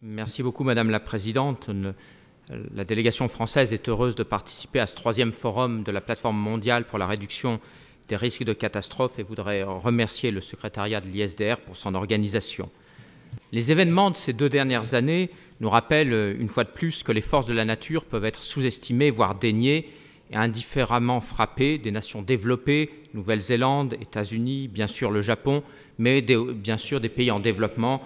Merci beaucoup, Madame la Présidente. La délégation française est heureuse de participer à ce 3e forum de la plateforme mondiale pour la réduction des risques de catastrophe et voudrais remercier le secrétariat de l'ISDR pour son organisation. Les événements de ces 2 dernières années nous rappellent une fois de plus que les forces de la nature peuvent être sous-estimées, voire déniées, et indifféremment frappées des nations développées, Nouvelle-Zélande, États-Unis, bien sûr le Japon, mais bien sûr des pays en développement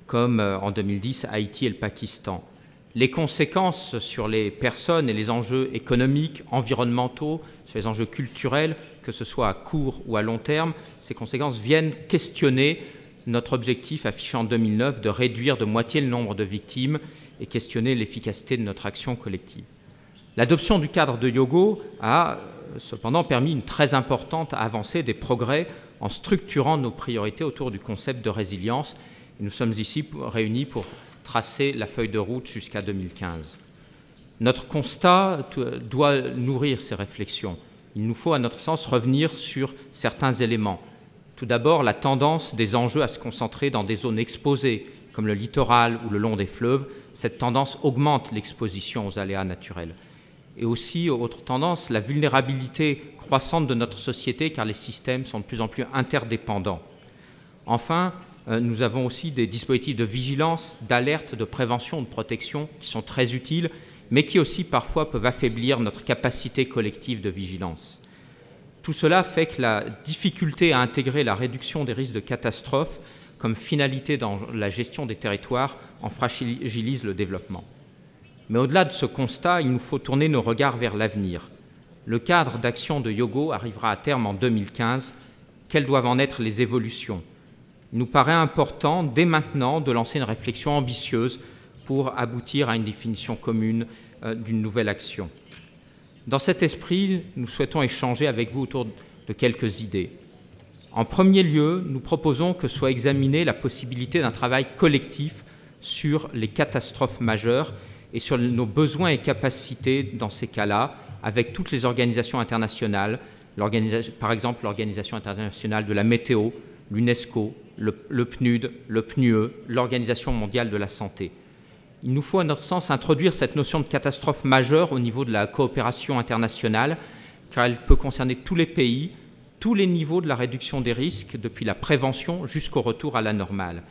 comme en 2010 Haïti et le Pakistan. Les conséquences sur les personnes et les enjeux économiques, environnementaux, sur les enjeux culturels, que ce soit à court ou à long terme, ces conséquences viennent questionner notre objectif affiché en 2009 de réduire de moitié le nombre de victimes et questionner l'efficacité de notre action collective. L'adoption du cadre de Hyogo a cependant permis une très importante avancée des progrès en structurant nos priorités autour du concept de résilience. Nous sommes ici réunis pour tracer la feuille de route jusqu'à 2015. Notre constat doit nourrir ces réflexions. Il nous faut, à notre sens, revenir sur certains éléments. Tout d'abord, la tendance des enjeux à se concentrer dans des zones exposées, comme le littoral ou le long des fleuves. Cette tendance augmente l'exposition aux aléas naturels. Et aussi, autre tendance, la vulnérabilité croissante de notre société, car les systèmes sont de plus en plus interdépendants. Enfin, nous avons aussi des dispositifs de vigilance, d'alerte, de prévention, de protection qui sont très utiles, mais qui aussi parfois peuvent affaiblir notre capacité collective de vigilance. Tout cela fait que la difficulté à intégrer la réduction des risques de catastrophe comme finalité dans la gestion des territoires en fragilise le développement. Mais au-delà de ce constat, il nous faut tourner nos regards vers l'avenir. Le cadre d'action de Hyogo arrivera à terme en 2015. Quelles doivent en être les évolutions ? Il nous paraît important, dès maintenant, de lancer une réflexion ambitieuse pour aboutir à une définition commune d'une nouvelle action. Dans cet esprit, nous souhaitons échanger avec vous autour de quelques idées. En premier lieu, nous proposons que soit examinée la possibilité d'un travail collectif sur les catastrophes majeures et sur nos besoins et capacités dans ces cas-là, avec toutes les organisations internationales, par exemple l'Organisation internationale de la météo, l'UNESCO, le PNUD, le PNUE, l'Organisation mondiale de la santé. Il nous faut, à notre sens, introduire cette notion de catastrophe majeure au niveau de la coopération internationale, car elle peut concerner tous les pays, tous les niveaux de la réduction des risques, depuis la prévention jusqu'au retour à la normale.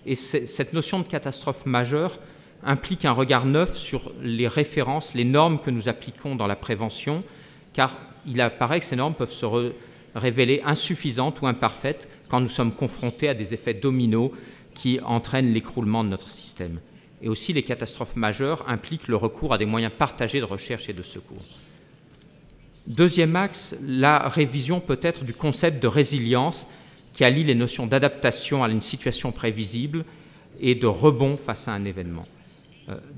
Et cette notion de catastrophe majeure implique un regard neuf sur les références, les normes que nous appliquons dans la prévention, car il apparaît que ces normes peuvent se révéler insuffisantes ou imparfaites quand nous sommes confrontés à des effets dominos qui entraînent l'écroulement de notre système. Et aussi, les catastrophes majeures impliquent le recours à des moyens partagés de recherche et de secours. Deuxième axe, la révision peut-être du concept de résilience qui allie les notions d'adaptation à une situation prévisible et de rebond face à un événement.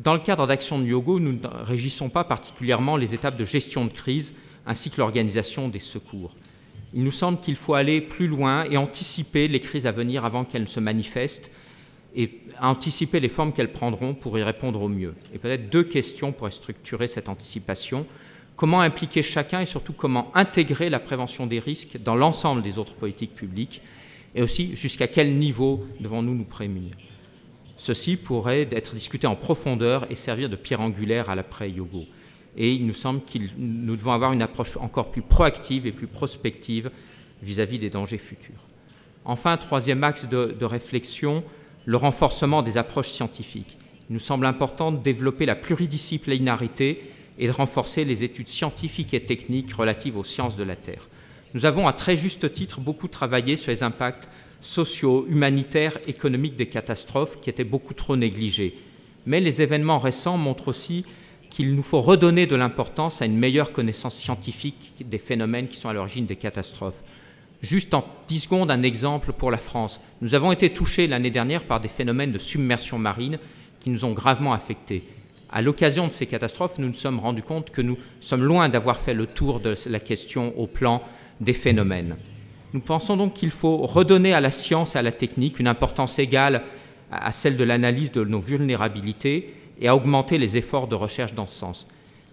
Dans le cadre d'action de Hyogo, nous ne régissons pas particulièrement les étapes de gestion de crise ainsi que l'organisation des secours. Il nous semble qu'il faut aller plus loin et anticiper les crises à venir avant qu'elles ne se manifestent et anticiper les formes qu'elles prendront pour y répondre au mieux. Et peut-être 2 questions pourraient structurer cette anticipation. Comment impliquer chacun et surtout comment intégrer la prévention des risques dans l'ensemble des autres politiques publiques et aussi jusqu'à quel niveau devons-nous nous prémunir. Ceci pourrait être discuté en profondeur et servir de pierre angulaire à l'après-Hyogo. Et il nous semble que nous devons avoir une approche encore plus proactive et plus prospective vis-à-vis des dangers futurs. Enfin, 3e axe de réflexion, le renforcement des approches scientifiques. Il nous semble important de développer la pluridisciplinarité et de renforcer les études scientifiques et techniques relatives aux sciences de la Terre. Nous avons à très juste titre beaucoup travaillé sur les impacts sociaux, humanitaires, économiques des catastrophes qui étaient beaucoup trop négligés. Mais les événements récents montrent aussi qu'il nous faut redonner de l'importance à une meilleure connaissance scientifique des phénomènes qui sont à l'origine des catastrophes. Juste en 10 secondes, un exemple pour la France. Nous avons été touchés l'année dernière par des phénomènes de submersion marine qui nous ont gravement affectés. À l'occasion de ces catastrophes, nous nous sommes rendus compte que nous sommes loin d'avoir fait le tour de la question au plan des phénomènes. Nous pensons donc qu'il faut redonner à la science et à la technique une importance égale à celle de l'analyse de nos vulnérabilités et à augmenter les efforts de recherche dans ce sens.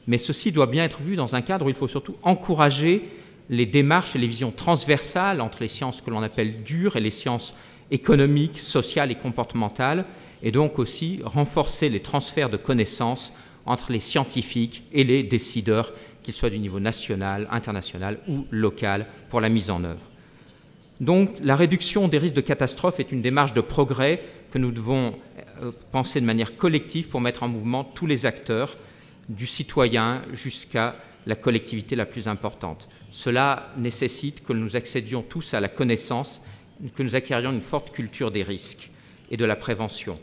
Mais ceci doit bien être vu dans un cadre où il faut surtout encourager les démarches et les visions transversales entre les sciences que l'on appelle dures et les sciences économiques, sociales et comportementales, et donc aussi renforcer les transferts de connaissances entre les scientifiques et les décideurs, qu'ils soient du niveau national, international ou local, pour la mise en œuvre. Donc la réduction des risques de catastrophe est une démarche de progrès que nous devons penser de manière collective pour mettre en mouvement tous les acteurs, du citoyen jusqu'à la collectivité la plus importante. Cela nécessite que nous accédions tous à la connaissance, que nous acquérions une forte culture des risques et de la prévention.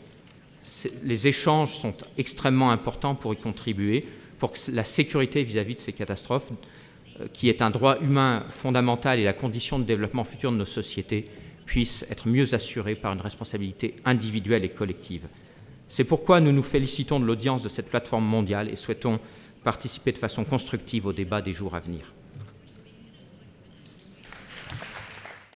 Les échanges sont extrêmement importants pour y contribuer, pour que la sécurité vis-à-vis de ces catastrophes, qui est un droit humain fondamental et la condition de développement futur de nos sociétés, puisse être mieux assurée par une responsabilité individuelle et collective. C'est pourquoi nous nous félicitons de l'audience de cette plateforme mondiale et souhaitons participer de façon constructive au débat des jours à venir.